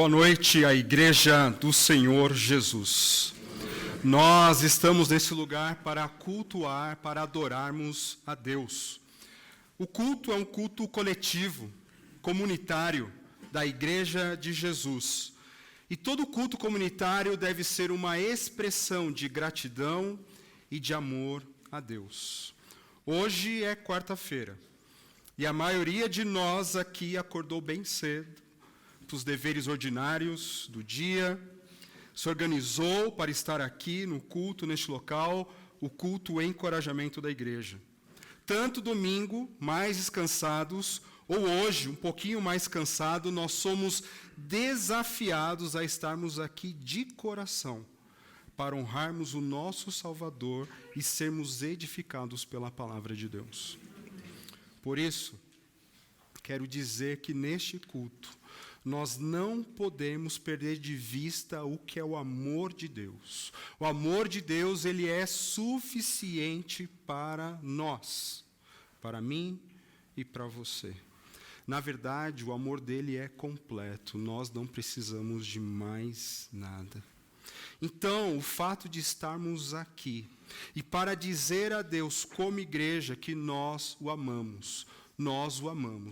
Boa noite à Igreja do Senhor Jesus. Nós estamos nesse lugar para cultuar, para adorarmos a Deus. O culto é um culto coletivo, comunitário, da Igreja de Jesus. E todo culto comunitário deve ser uma expressão de gratidão e de amor a Deus. Hoje é quarta-feira, e a maioria de nós aqui acordou bem cedo, os deveres ordinários do dia, se organizou para estar aqui no culto, neste local, o culto e encorajamento da igreja. Tanto domingo, mais descansados, ou hoje, um pouquinho mais cansado, nós somos desafiados a estarmos aqui de coração, para honrarmos o nosso Salvador e sermos edificados pela palavra de Deus. Por isso, quero dizer que neste culto, nós não podemos perder de vista o que é o amor de Deus. O amor de Deus, ele é suficiente para nós, para mim e para você. Na verdade, o amor dele é completo, nós não precisamos de mais nada. Então, o fato de estarmos aqui, e para dizer a Deus como igreja que nós o amamos,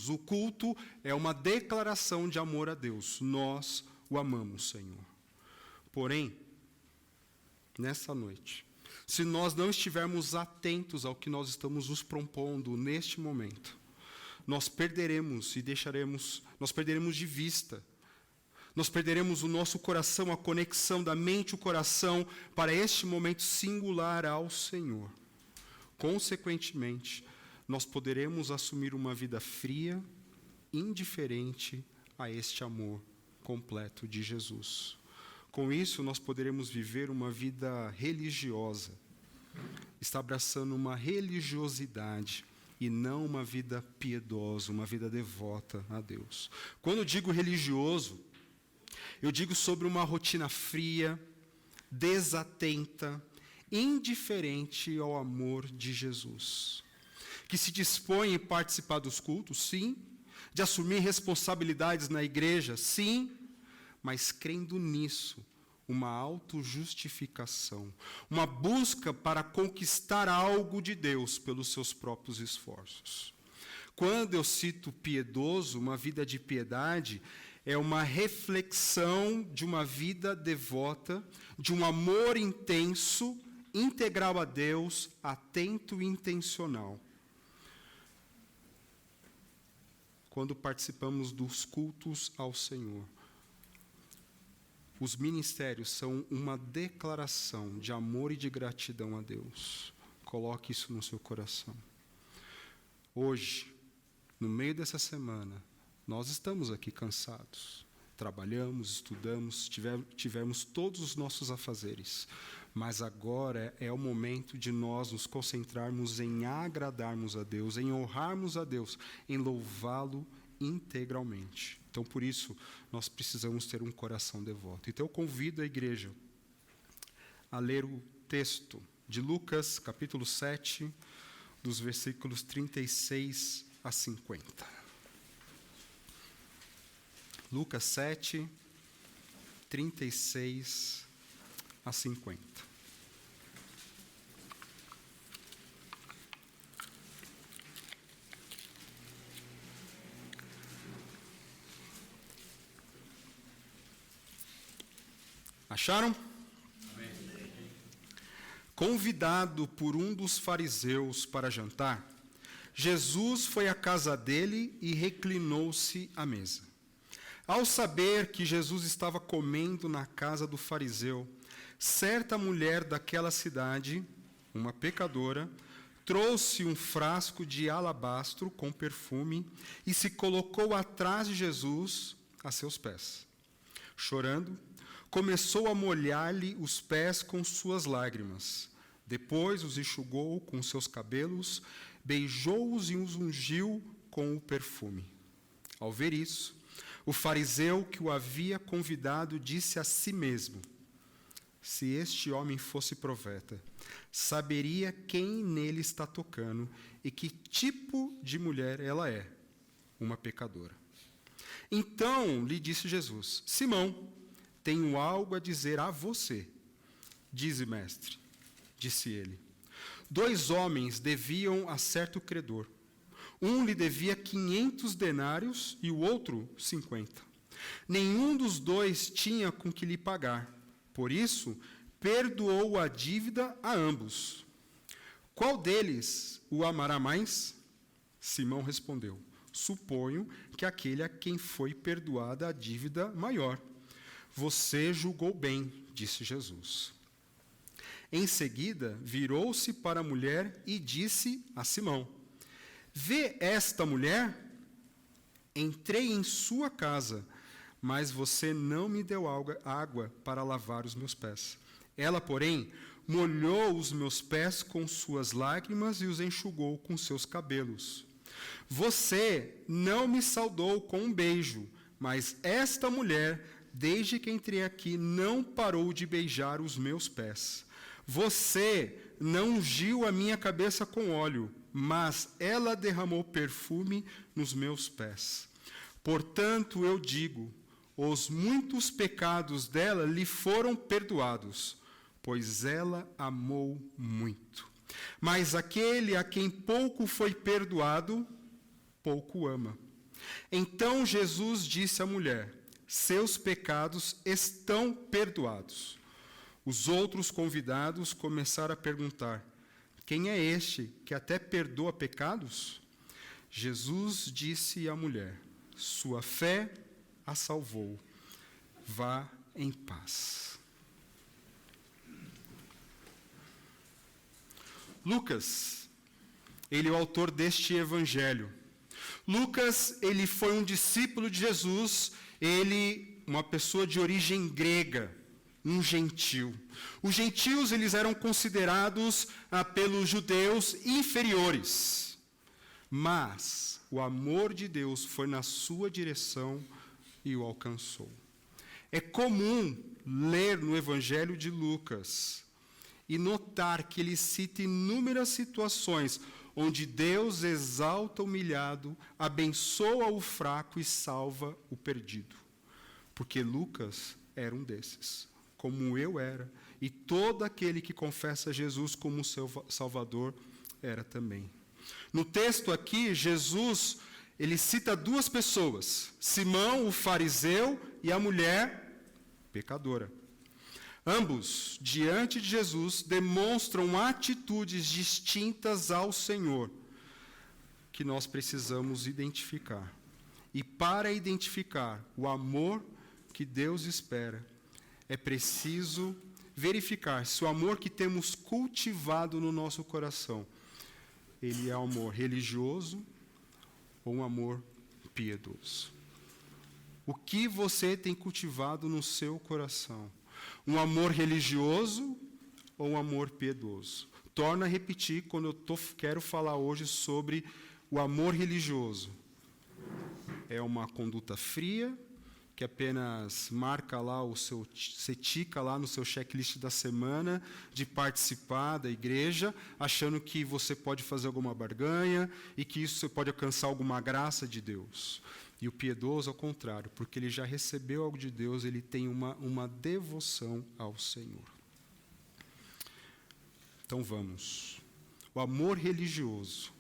O culto é uma declaração de amor a Deus. Nós o amamos, Senhor. Porém, nessa noite, se nós não estivermos atentos ao que nós estamos nos propondo neste momento, nós perderemos de vista, nós perderemos o nosso coração, a conexão da mente e o coração para este momento singular ao Senhor. Consequentemente, nós poderemos assumir uma vida fria, indiferente a este amor completo de Jesus. Com isso, nós poderemos viver uma vida religiosa, está abraçando uma religiosidade e não uma vida piedosa, uma vida devota a Deus. Quando digo religioso, eu digo sobre uma rotina fria, desatenta, indiferente ao amor de Jesus, que se dispõe a participar dos cultos, sim, de assumir responsabilidades na igreja, sim, mas crendo nisso, uma autojustificação, uma busca para conquistar algo de Deus pelos seus próprios esforços. Quando eu cito piedoso, uma vida de piedade, é uma reflexão de uma vida devota, de um amor intenso, integral a Deus, atento e intencional. Quando participamos dos cultos ao Senhor, os ministérios são uma declaração de amor e de gratidão a Deus. Coloque isso no seu coração. Hoje, no meio dessa semana, nós estamos aqui cansados. Trabalhamos, estudamos, tivemos todos os nossos afazeres. Mas agora é o momento de nós nos concentrarmos em agradarmos a Deus, em honrarmos a Deus, em louvá-lo integralmente. Então, por isso, nós precisamos ter um coração devoto. Então, eu convido a igreja a ler o texto de Lucas, capítulo 7, dos versículos 36 a 50. Lucas 7, 36 a 50. Acharam? Amém. Convidado por um dos fariseus para jantar, Jesus foi à casa dele e reclinou-se à mesa. Ao saber que Jesus estava comendo na casa do fariseu, certa mulher daquela cidade, uma pecadora, trouxe um frasco de alabastro com perfume e se colocou atrás de Jesus a seus pés. Chorando, começou a molhar-lhe os pés com suas lágrimas. Depois os enxugou com seus cabelos, beijou-os e os ungiu com o perfume. Ao ver isso, o fariseu que o havia convidado disse a si mesmo: se este homem fosse profeta, saberia quem nele está tocando e que tipo de mulher ela é, uma pecadora. Então lhe disse Jesus: Simão, tenho algo a dizer a você. Dize, mestre, disse ele. 2 homens deviam a certo credor. Um lhe devia 500 denários e o outro 50. Nenhum dos 2 tinha com que lhe pagar. Por isso, perdoou a dívida a ambos. Qual deles o amará mais? Simão respondeu: Suponho que aquele a quem foi perdoada a dívida maior. Você julgou bem, disse Jesus. Em seguida, virou-se para a mulher e disse a Simão: Vê esta mulher? Entrei em sua casa, mas você não me deu água para lavar os meus pés. Ela, porém, molhou os meus pés com suas lágrimas e os enxugou com seus cabelos. Você não me saudou com um beijo, mas esta mulher, desde que entrei aqui, não parou de beijar os meus pés. Você não ungiu a minha cabeça com óleo, mas ela derramou perfume nos meus pés. Portanto, eu digo, os muitos pecados dela lhe foram perdoados, pois ela amou muito. Mas aquele a quem pouco foi perdoado, pouco ama. Então Jesus disse à mulher: Seus pecados estão perdoados. Os outros convidados começaram a perguntar: Quem é este que até perdoa pecados? Jesus disse à mulher: Sua fé a salvou. Vá em paz. Lucas, ele é o autor deste evangelho. Lucas, ele foi um discípulo de Jesus, ele, uma pessoa de origem grega, um gentil. Os gentios, eles eram considerados pelos judeus inferiores. Mas o amor de Deus foi na sua direção e o alcançou. É comum ler no Evangelho de Lucas e notar que ele cita inúmeras situações onde Deus exalta o humilhado, abençoa o fraco e salva o perdido. Porque Lucas era um desses, como eu era, e todo aquele que confessa Jesus como seu Salvador era também. No texto aqui, Jesus, ele cita 2 pessoas, Simão, o fariseu, e a mulher pecadora. Ambos, diante de Jesus, demonstram atitudes distintas ao Senhor, que nós precisamos identificar. E para identificar o amor que Deus espera, é preciso verificar se o amor que temos cultivado no nosso coração, ele é um amor religioso ou um amor piedoso. O que você tem cultivado no seu coração? Um amor religioso ou um amor piedoso? Torno a repetir quando eu quero falar hoje sobre o amor religioso. É uma conduta fria, que apenas marca lá você tica lá no seu checklist da semana de participar da igreja, achando que você pode fazer alguma barganha e que isso você pode alcançar alguma graça de Deus. E o piedoso, ao contrário, porque ele já recebeu algo de Deus, ele tem uma devoção ao Senhor. Então vamos. O amor religioso,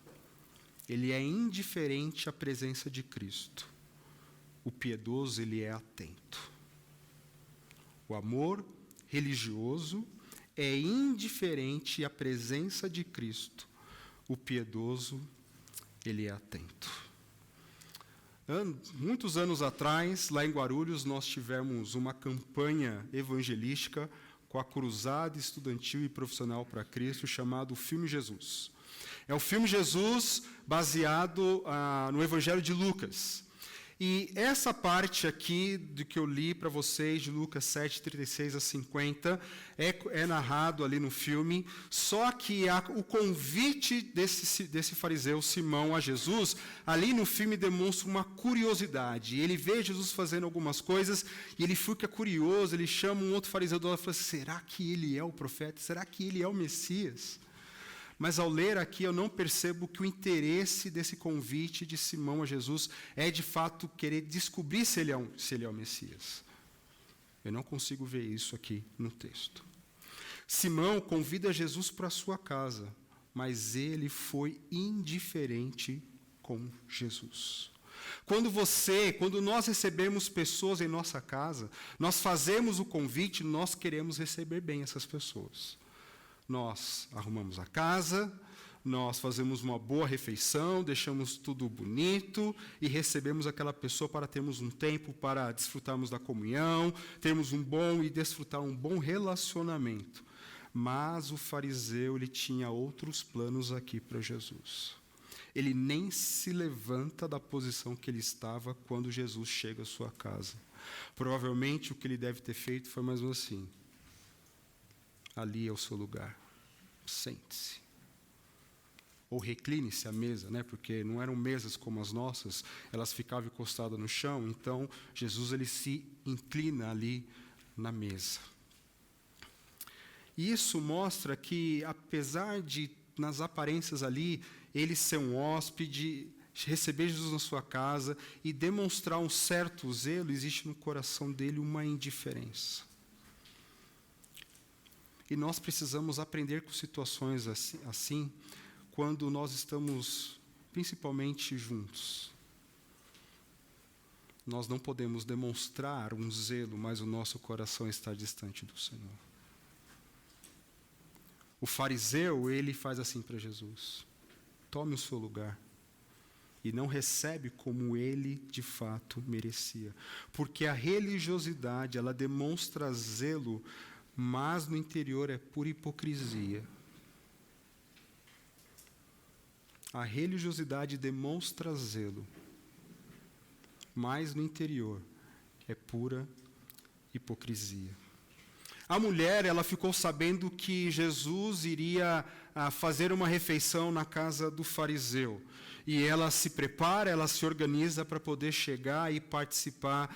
ele é indiferente à presença de Cristo. O piedoso, ele é atento. O amor religioso é indiferente à presença de Cristo. O piedoso, ele é atento. Muitos anos atrás, lá em Guarulhos, nós tivemos uma campanha evangelística com a Cruzada Estudantil e Profissional para Cristo, chamado Filme Jesus. É o filme Jesus baseado no Evangelho de Lucas. E essa parte aqui do que eu li para vocês, de Lucas 7, 36 a 50, é narrado ali no filme, só que o convite desse fariseu Simão a Jesus, ali no filme demonstra uma curiosidade. Ele vê Jesus fazendo algumas coisas, e ele fica curioso, ele chama um outro fariseu do lado e fala: será que ele é o profeta? Será que ele é o Messias? Mas ao ler aqui, eu não percebo que o interesse desse convite de Simão a Jesus é, de fato, querer descobrir se ele é o Messias. Eu não consigo ver isso aqui no texto. Simão convida Jesus para a sua casa, mas ele foi indiferente com Jesus. Quando nós recebemos pessoas em nossa casa, nós fazemos o convite, nós queremos receber bem essas pessoas. Nós arrumamos a casa, nós fazemos uma boa refeição, deixamos tudo bonito e recebemos aquela pessoa para termos um tempo para desfrutarmos da comunhão, termos desfrutar um bom relacionamento. Mas o fariseu, ele tinha outros planos aqui para Jesus. Ele nem se levanta da posição que ele estava quando Jesus chega à sua casa. Provavelmente o que ele deve ter feito foi mais ou menos assim: ali é o seu lugar, sente-se. Ou recline-se à mesa, né? Porque não eram mesas como as nossas, elas ficavam encostadas no chão, então Jesus ele se inclina ali na mesa. Isso mostra que, apesar de, nas aparências ali, ele ser um hóspede, receber Jesus na sua casa e demonstrar um certo zelo, existe no coração dele uma indiferença. E nós precisamos aprender com situações assim, quando nós estamos principalmente juntos. Nós não podemos demonstrar um zelo, mas o nosso coração está distante do Senhor. O fariseu, ele faz assim para Jesus: tome o seu lugar. E não recebe como ele de fato merecia. Porque a religiosidade, ela demonstra zelo, mas no interior é pura hipocrisia. A religiosidade demonstra zelo, mas no interior é pura hipocrisia. A mulher, ela ficou sabendo que Jesus iria fazer uma refeição na casa do fariseu. E ela se prepara, ela se organiza para poder chegar e participar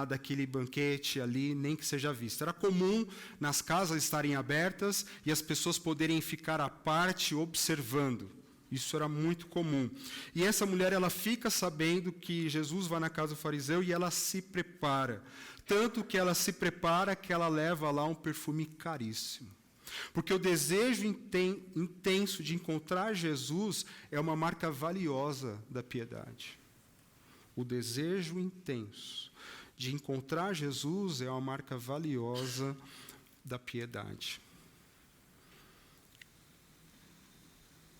daquele banquete ali, nem que seja vista. Era comum nas casas estarem abertas e as pessoas poderem ficar à parte observando. Isso era muito comum. E essa mulher, ela fica sabendo que Jesus vai na casa do fariseu e ela se prepara. Tanto que ela se prepara que ela leva lá um perfume caríssimo. Porque o desejo intenso de encontrar Jesus é uma marca valiosa da piedade. O desejo intenso de encontrar Jesus é uma marca valiosa da piedade.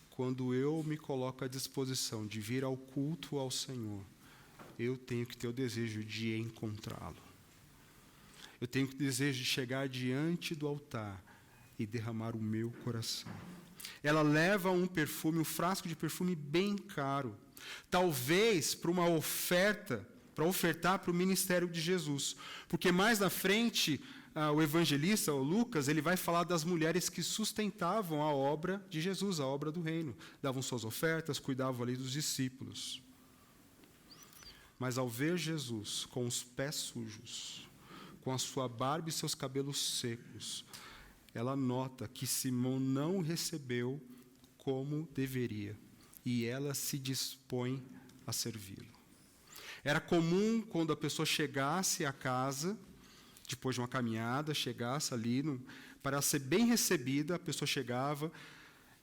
Quando eu me coloco à disposição de vir ao culto ao Senhor, eu tenho que ter o desejo de encontrá-lo. Eu tenho o desejo de chegar diante do altar e derramar o meu coração. Ela leva um frasco de perfume bem caro, talvez para uma oferta, para ofertar para o ministério de Jesus. Porque mais na frente, o evangelista, o Lucas, ele vai falar das mulheres que sustentavam a obra de Jesus, a obra do reino. Davam suas ofertas, cuidavam ali dos discípulos. Mas ao ver Jesus com os pés sujos, com a sua barba e seus cabelos secos, ela nota que Simão não recebeu como deveria, e ela se dispõe a servi-lo. Era comum, quando a pessoa chegasse à casa, depois de uma caminhada, chegasse ali, para ser bem recebida, a pessoa chegava,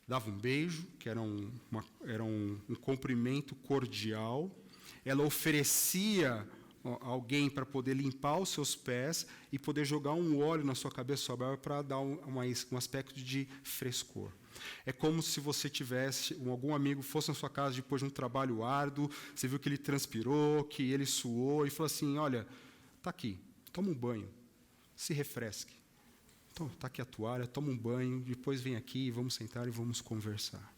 dava um beijo, que era um cumprimento cordial, ela oferecia alguém para poder limpar os seus pés e poder jogar um óleo na sua cabeça, sua barba, para dar um aspecto de frescor. É como se você tivesse, algum amigo fosse na sua casa depois de um trabalho árduo, você viu que ele transpirou, que ele suou, e falou assim: olha, está aqui, toma um banho, se refresque. Então, está aqui a toalha, toma um banho, depois vem aqui, vamos sentar e vamos conversar.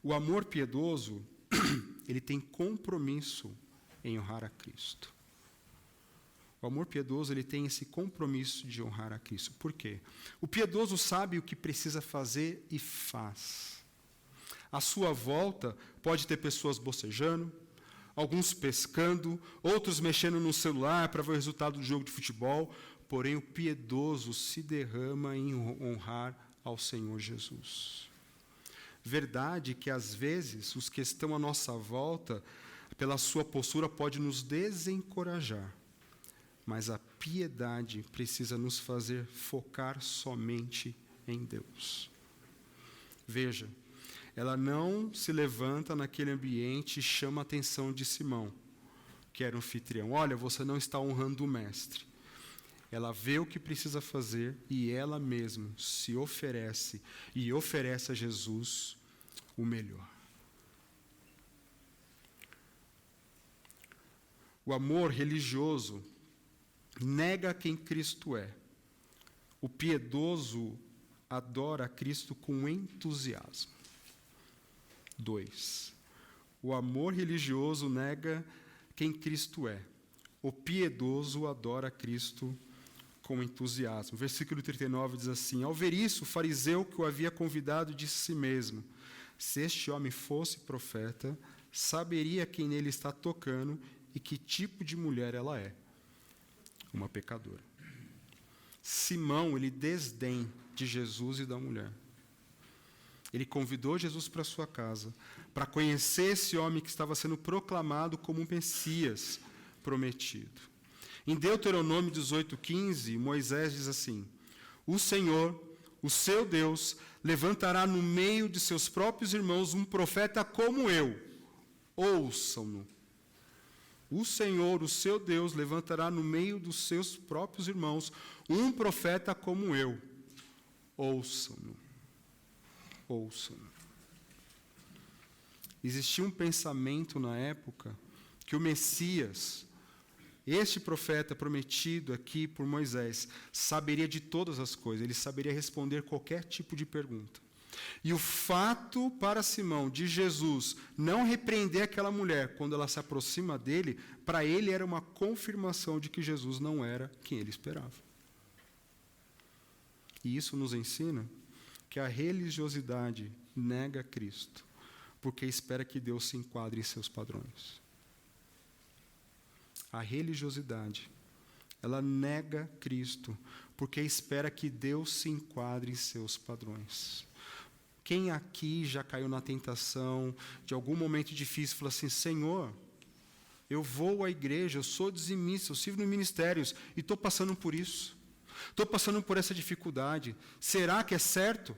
O amor piedoso, ele tem compromisso em honrar a Cristo. O amor piedoso, ele tem esse compromisso de honrar a Cristo. Por quê? O piedoso sabe o que precisa fazer e faz. À sua volta, pode ter pessoas bocejando, alguns pescando, outros mexendo no celular para ver o resultado do jogo de futebol, porém o piedoso se derrama em honrar ao Senhor Jesus. Verdade que, às vezes, os que estão à nossa volta, pela sua postura, pode nos desencorajar. Mas a piedade precisa nos fazer focar somente em Deus. Veja, ela não se levanta naquele ambiente e chama a atenção de Simão, que era o anfitrião. Olha, você não está honrando o mestre. Ela vê o que precisa fazer e ela mesma se oferece e oferece a Jesus o melhor. O amor religioso nega quem Cristo é. O piedoso adora a Cristo com entusiasmo. 2. O amor religioso nega quem Cristo é. O piedoso adora a Cristo com entusiasmo. Versículo 39 diz assim: ao ver isso, o fariseu que o havia convidado disse a si mesmo: se este homem fosse profeta, saberia quem nele está tocando e que tipo de mulher ela é. Uma pecadora. Simão, ele desdém de Jesus e da mulher. Ele convidou Jesus para sua casa, para conhecer esse homem que estava sendo proclamado como um Messias prometido. Em Deuteronômio 18:15, Moisés diz assim: o Senhor, o seu Deus, levantará no meio de seus próprios irmãos um profeta como eu. Ouçam-no. O Senhor, o seu Deus, levantará no meio dos seus próprios irmãos um profeta como eu. Ouçam-no. Ouçam-no. Existia um pensamento na época que o Messias, este profeta prometido aqui por Moisés, saberia de todas as coisas, ele saberia responder qualquer tipo de pergunta. E o fato para Simão de Jesus não repreender aquela mulher quando ela se aproxima dele, para ele era uma confirmação de que Jesus não era quem ele esperava. E isso nos ensina que a religiosidade nega Cristo, porque espera que Deus se enquadre em seus padrões. A religiosidade, ela nega Cristo, porque espera que Deus se enquadre em seus padrões. Quem aqui já caiu na tentação de algum momento difícil e falou assim: Senhor, eu vou à igreja, eu sou dizimista, eu sirvo nos ministérios e estou passando por isso. Estou passando por essa dificuldade. Será que é certo?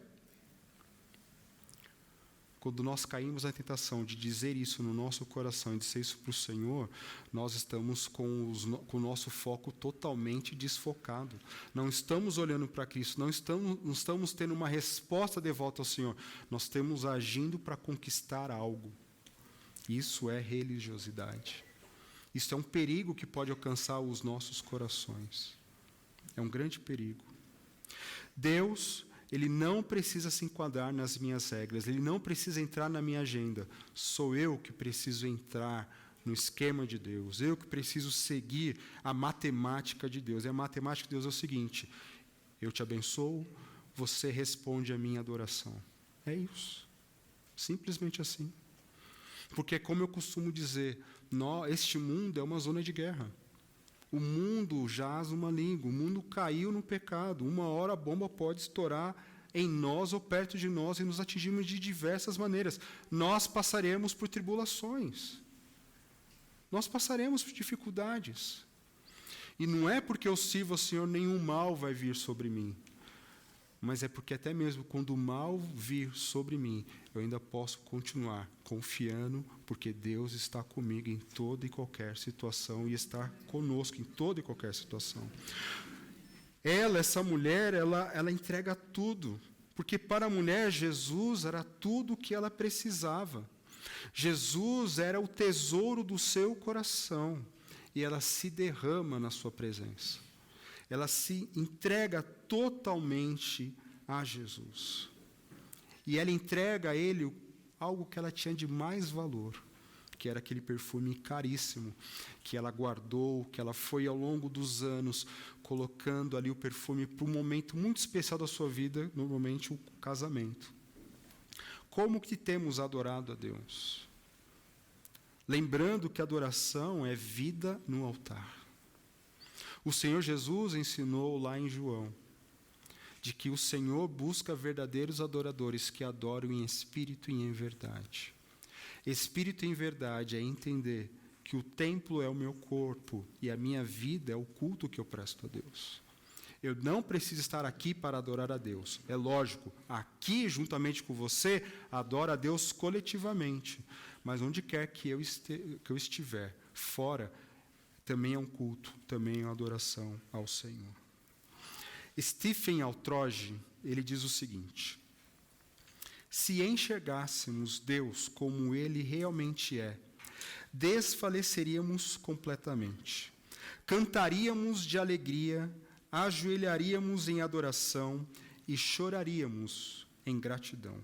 Quando nós caímos na tentação de dizer isso no nosso coração e dizer isso para o Senhor, nós estamos com o nosso foco totalmente desfocado. Não estamos olhando para Cristo, não estamos tendo uma resposta de volta ao Senhor. Nós estamos agindo para conquistar algo. Isso é religiosidade. Isso é um perigo que pode alcançar os nossos corações. É um grande perigo. Deus, ele não precisa se enquadrar nas minhas regras, ele não precisa entrar na minha agenda. Sou eu que preciso entrar no esquema de Deus, eu que preciso seguir a matemática de Deus. E a matemática de Deus é o seguinte: eu te abençoo, você responde à minha adoração. É isso. Simplesmente assim. Porque, como eu costumo dizer, este mundo é uma zona de guerra. O mundo jaz no maligno, o mundo caiu no pecado. Uma hora a bomba pode estourar em nós ou perto de nós e nos atingirmos de diversas maneiras. Nós passaremos por tribulações. Nós passaremos por dificuldades. E não é porque eu sirvo ao Senhor nenhum mal vai vir sobre mim. Mas é porque até mesmo quando o mal vir sobre mim, eu ainda posso continuar confiando, porque Deus está comigo em toda e qualquer situação e está conosco em toda e qualquer situação. Essa mulher, ela entrega tudo, porque para a mulher Jesus era tudo o que ela precisava. Jesus era o tesouro do seu coração e ela se derrama na sua presença. Ela se entrega totalmente a Jesus. E ela entrega a ele algo que ela tinha de mais valor, que era aquele perfume caríssimo, que ela guardou, que ela foi ao longo dos anos colocando ali o perfume para um momento muito especial da sua vida, normalmente o casamento. Como que temos adorado a Deus? Lembrando que a adoração é vida no altar. O Senhor Jesus ensinou lá em João de que o Senhor busca verdadeiros adoradores que adoram em espírito e em verdade. Espírito em verdade é entender que o templo é o meu corpo e a minha vida é o culto que eu presto a Deus. Eu não preciso estar aqui para adorar a Deus. É lógico, aqui, juntamente com você, adoro a Deus coletivamente. Mas onde quer que eu estiver, fora, também é um culto, também é uma adoração ao Senhor. Stephen Altroge, ele diz o seguinte: se enxergássemos Deus como Ele realmente é, desfaleceríamos completamente. Cantaríamos de alegria, ajoelharíamos em adoração e choraríamos em gratidão.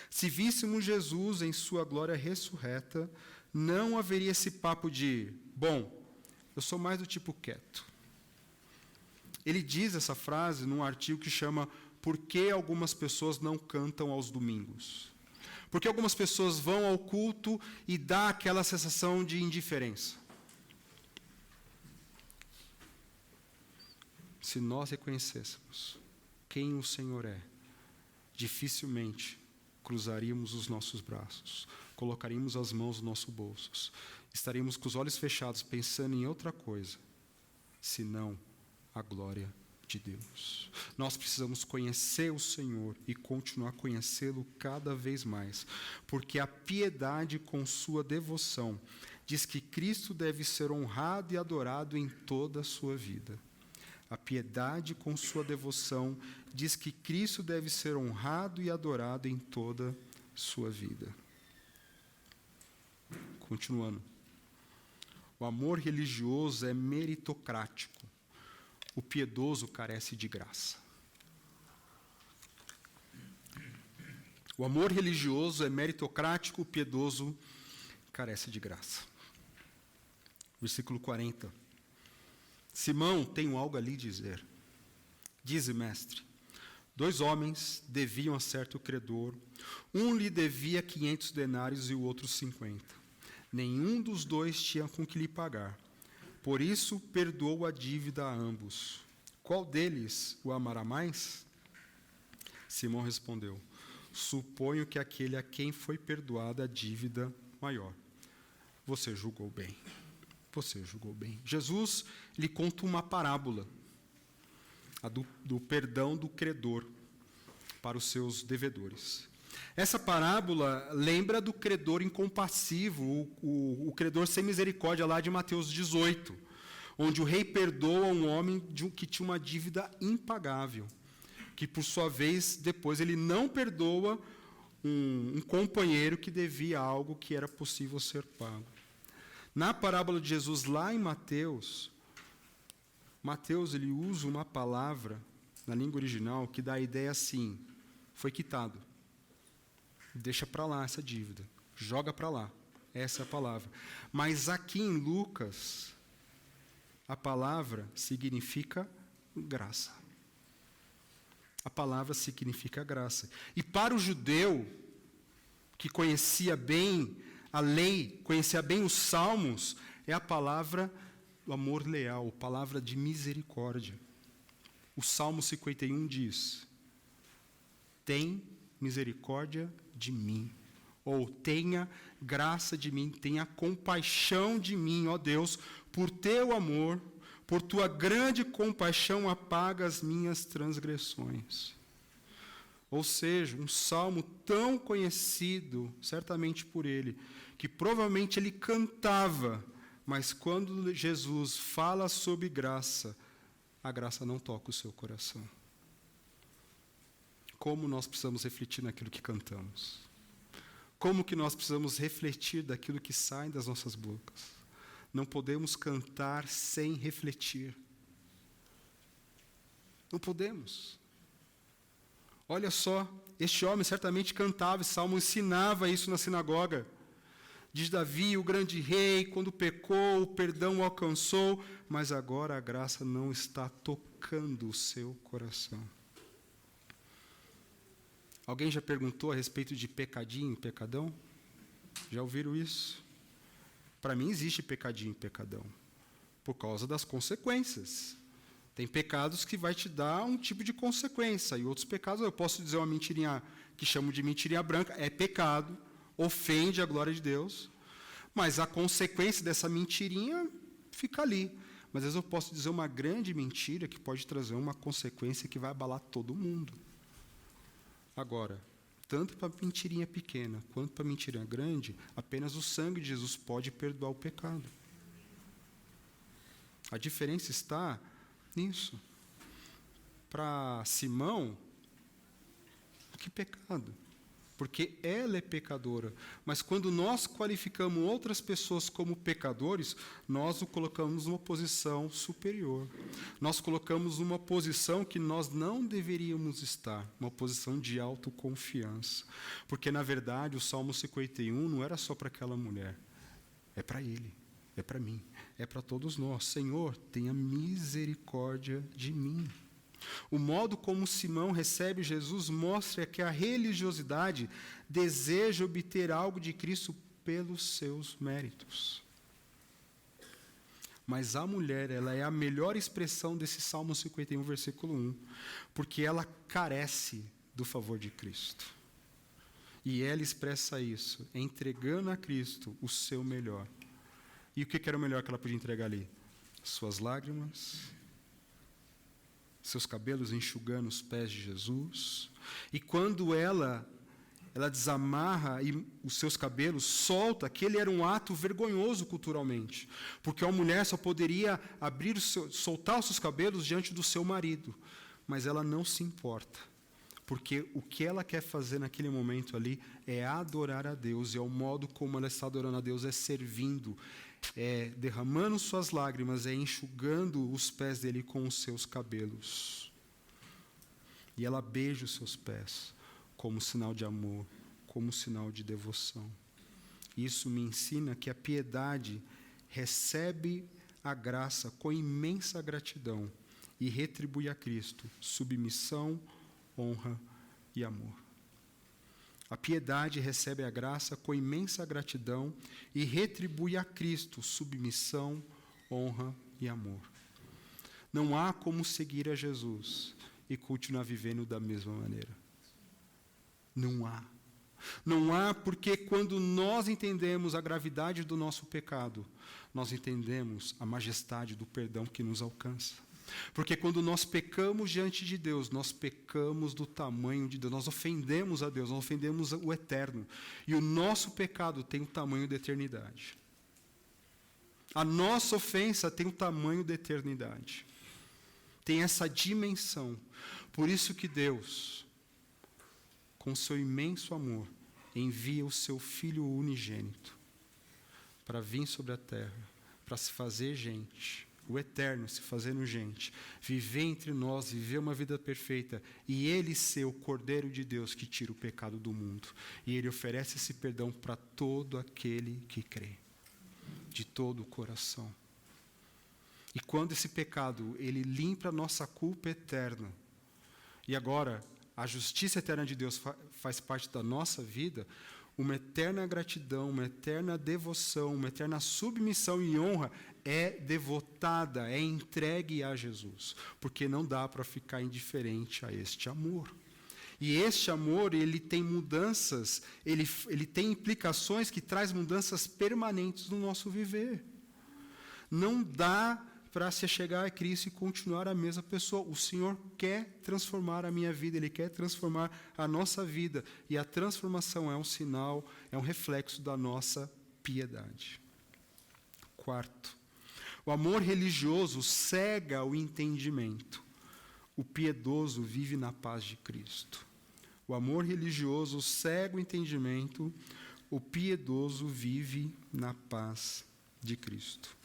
Se víssemos Jesus em sua glória ressurreta, não haveria esse papo de, bom, eu sou mais do tipo quieto. Ele diz essa frase num artigo que chama Por que algumas pessoas não cantam aos domingos? Porque algumas pessoas vão ao culto e dá aquela sensação de indiferença. Se nós reconhecêssemos quem o Senhor é, dificilmente cruzaríamos os nossos braços, colocaríamos as mãos nos nossos bolsos, estaríamos com os olhos fechados pensando em outra coisa, senão a glória de Deus. Nós precisamos conhecer o Senhor e continuar a conhecê-lo cada vez mais, porque a piedade com sua devoção diz que Cristo deve ser honrado e adorado em toda a sua vida. A piedade com sua devoção diz que Cristo deve ser honrado e adorado em toda a sua vida. Continuando. O amor religioso é meritocrático. O piedoso carece de graça. O amor religioso é meritocrático, o piedoso carece de graça. Versículo 40. Simão, tenho algo a lhe dizer. Dize, mestre, 2 homens deviam a certo credor. Um lhe devia 500 denários e o outro 50. Nenhum dos 2 tinha com que lhe pagar. Por isso, perdoou a dívida a ambos. Qual deles o amará mais? Simão respondeu, suponho que aquele a quem foi perdoada a dívida maior. Você julgou bem. Você julgou bem. Jesus lhe conta uma parábola, a do perdão do credor para os seus devedores. Essa parábola lembra do credor incompassivo, o credor sem misericórdia lá de Mateus 18, onde o rei perdoa um homem que tinha uma dívida impagável, que por sua vez depois ele não perdoa um companheiro que devia algo que era possível ser pago. Na parábola de Jesus lá em Mateus ele usa uma palavra na língua original que dá a ideia assim, foi quitado. Deixa para lá essa dívida, joga para lá, essa é a palavra. Mas aqui em Lucas, a palavra significa graça. A palavra significa graça. E para o judeu, que conhecia bem a lei, conhecia bem os salmos, é a palavra do amor leal, a palavra de misericórdia. O Salmo 51 diz, tem misericórdia de mim, ou tenha graça de mim, tenha compaixão de mim, ó Deus, por teu amor, por tua grande compaixão apaga as minhas transgressões. Ou seja, um salmo tão conhecido, certamente por ele, que provavelmente ele cantava, mas quando Jesus fala sobre graça, a graça não toca o seu coração. Como nós precisamos refletir naquilo que cantamos? Como que nós precisamos refletir daquilo que sai das nossas bocas? Não podemos cantar sem refletir. Não podemos. Olha só, este homem certamente cantava esse salmo, ensinava isso na sinagoga. Diz Davi, o grande rei, quando pecou, o perdão o alcançou, mas agora a graça não está tocando o seu coração. Alguém já perguntou a respeito de pecadinho e pecadão? Já ouviram isso? Para mim existe pecadinho e pecadão, por causa das consequências. Tem pecados que vai te dar um tipo de consequência, e outros pecados, eu posso dizer uma mentirinha que chamo de mentirinha branca, é pecado, ofende a glória de Deus, mas a consequência dessa mentirinha fica ali. Mas às vezes eu posso dizer uma grande mentira que pode trazer uma consequência que vai abalar todo mundo. Agora, tanto para mentirinha pequena quanto para mentirinha grande, apenas o sangue de Jesus pode perdoar o pecado. A diferença está nisso. Para Simão, que pecado? Porque ela é pecadora. Mas quando nós qualificamos outras pessoas como pecadores, nós o colocamos numa posição superior. Nós colocamos numa posição que nós não deveríamos estar, uma posição de autoconfiança. Porque, na verdade, o Salmo 51 não era só para aquela mulher. É para ele, é para mim, é para todos nós. Senhor, tenha misericórdia de mim. O modo como Simão recebe Jesus mostra que a religiosidade deseja obter algo de Cristo pelos seus méritos. Mas a mulher, ela é a melhor expressão desse Salmo 51, versículo 1, porque ela carece do favor de Cristo. E ela expressa isso, entregando a Cristo o seu melhor. E o que era o melhor que ela podia entregar ali? Suas lágrimas, seus cabelos enxugando os pés de Jesus. E quando ela desamarra os seus cabelos, solta, aquele era um ato vergonhoso culturalmente, porque a mulher só poderia soltar os seus cabelos diante do seu marido, mas ela não se importa, porque o que ela quer fazer naquele momento ali é adorar a Deus, e o modo como ela está adorando a Deus é servindo, é derramando suas lágrimas, é enxugando os pés dele com os seus cabelos. E ela beija os seus pés como sinal de amor, como sinal de devoção. Isso me ensina que a piedade recebe a graça com imensa gratidão e retribui a Cristo submissão, honra e amor. A piedade recebe a graça com imensa gratidão e retribui a Cristo submissão, honra e amor. Não há como seguir a Jesus e continuar vivendo da mesma maneira. Não há. Não há, porque quando nós entendemos a gravidade do nosso pecado, nós entendemos a majestade do perdão que nos alcança. Porque quando nós pecamos diante de Deus, nós pecamos do tamanho de Deus, nós ofendemos a Deus, nós ofendemos o eterno. E o nosso pecado tem o tamanho da eternidade. A nossa ofensa tem o tamanho da eternidade. Tem essa dimensão. Por isso que Deus, com seu imenso amor, envia o seu Filho unigênito para vir sobre a terra, para se fazer gente, o eterno se fazendo gente, viver entre nós, viver uma vida perfeita, e ele ser o Cordeiro de Deus que tira o pecado do mundo. E ele oferece esse perdão para todo aquele que crê, de todo o coração. E quando esse pecado, ele limpa a nossa culpa eterna, e agora a justiça eterna de Deus faz parte da nossa vida, uma eterna gratidão, uma eterna devoção, uma eterna submissão e honra é devotada, é entregue a Jesus, porque não dá para ficar indiferente a este amor. E este amor, ele tem mudanças, ele tem implicações que traz mudanças permanentes no nosso viver. Não dá para se chegar a Cristo e continuar a mesma pessoa. O Senhor quer transformar a minha vida, Ele quer transformar a nossa vida. E a transformação é um sinal, é um reflexo da nossa piedade. Quarto, o amor religioso cega o entendimento. O piedoso vive na paz de Cristo. O amor religioso cega o entendimento. O piedoso vive na paz de Cristo.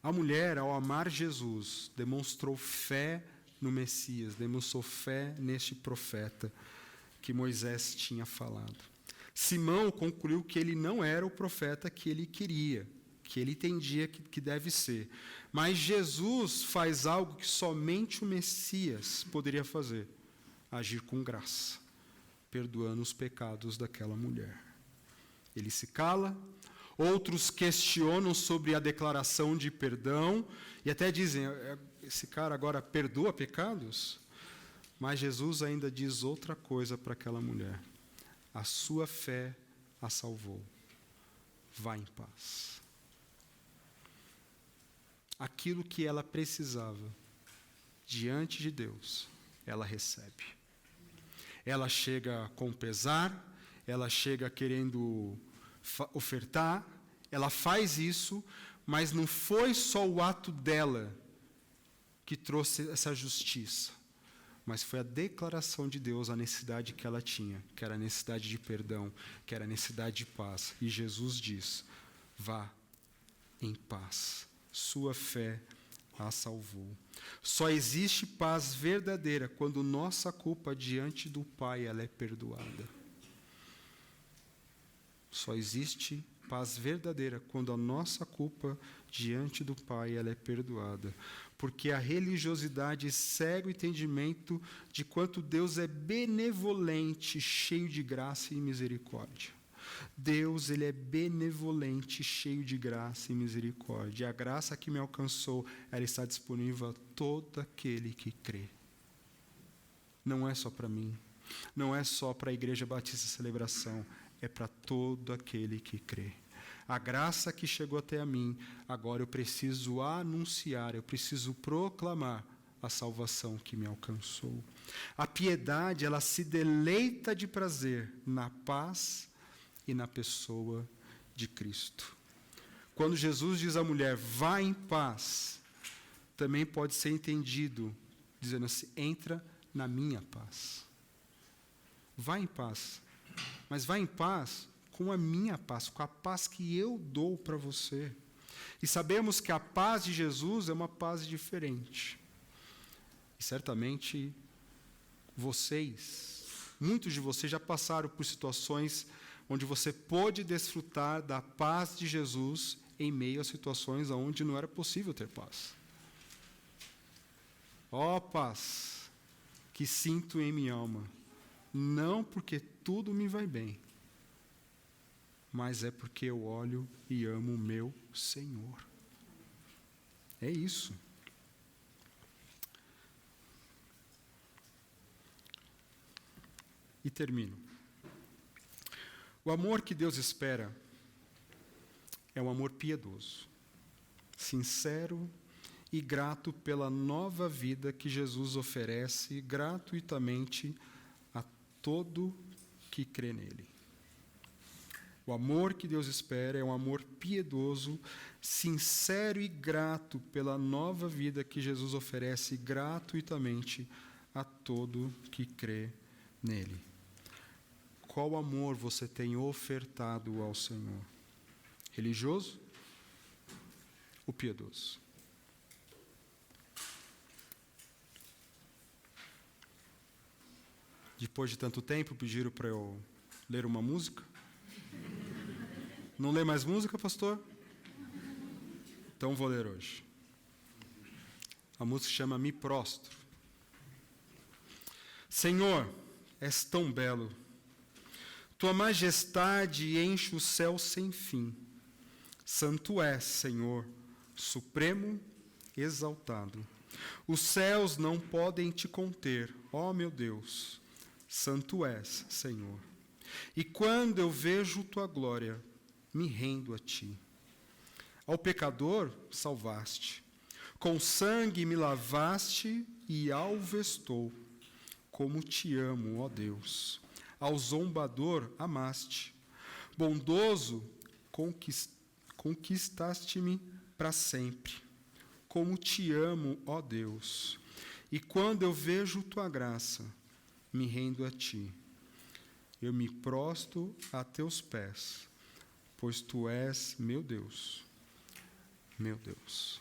A mulher, ao amar Jesus, demonstrou fé no Messias, demonstrou fé neste profeta que Moisés tinha falado. Simão concluiu que ele não era o profeta que ele queria, que ele entendia que deve ser. Mas Jesus faz algo que somente o Messias poderia fazer: agir com graça, perdoando os pecados daquela mulher. Ele se cala, Outros questionam sobre a declaração de perdão e até dizem, esse cara agora perdoa pecados? Mas Jesus ainda diz outra coisa para aquela mulher. A sua fé a salvou. Vá em paz. Aquilo que ela precisava, diante de Deus, ela recebe. Ela chega com pesar, ela chega querendo ofertar, ela faz isso, mas não foi só o ato dela que trouxe essa justiça, mas foi a declaração de Deus, a necessidade que ela tinha, que era a necessidade de perdão, que era a necessidade de paz. E Jesus diz, vá em paz, sua fé a salvou. Só existe paz verdadeira quando nossa culpa diante do Pai ela é perdoada. Só existe paz verdadeira quando a nossa culpa diante do Pai ela é perdoada. Porque a religiosidade cega o entendimento de quanto Deus é benevolente, cheio de graça e misericórdia. Deus, ele é benevolente, cheio de graça e misericórdia. E a graça que me alcançou, ela está disponível a todo aquele que crê. Não é só para mim, não é só para a Igreja Batista Celebração, é para todo aquele que crê. A graça que chegou até a mim, agora eu preciso anunciar, eu preciso proclamar a salvação que me alcançou. A piedade, ela se deleita de prazer na paz e na pessoa de Cristo. Quando Jesus diz à mulher, vá em paz, também pode ser entendido, dizendo assim, entra na minha paz. Vá em paz, mas vá em paz com a minha paz, com a paz que eu dou para você. E sabemos que a paz de Jesus é uma paz diferente. E certamente muitos de vocês já passaram por situações onde você pôde desfrutar da paz de Jesus em meio a situações onde não era possível ter paz. Ó paz que sinto em minha alma, não porque tudo me vai bem, mas é porque eu olho e amo o meu Senhor. É isso. E termino. O amor que Deus espera é um amor piedoso, sincero e grato pela nova vida que Jesus oferece gratuitamente a todo que crê nele. O amor que Deus espera é um amor piedoso, sincero e grato pela nova vida que Jesus oferece gratuitamente a todo que crê nele. Qual amor você tem ofertado ao Senhor? Religioso ou piedoso? Depois de tanto tempo, pediram para eu ler uma música. Não lê mais música, pastor? Então vou ler hoje. A música chama Me Prostro. Senhor, és tão belo. Tua majestade enche o céu sem fim. Santo és, Senhor, supremo, exaltado. Os céus não podem te conter, ó meu Deus. Santo és, Senhor. E quando eu vejo tua glória, me rendo a ti. Ao pecador salvaste, com sangue me lavaste e alvestou. Como te amo, ó Deus. Ao zombador amaste. Bondoso conquistaste-me para sempre. Como te amo, ó Deus. E quando eu vejo tua graça, me rendo a ti. Eu me prostro a teus pés, pois tu és meu Deus, meu Deus.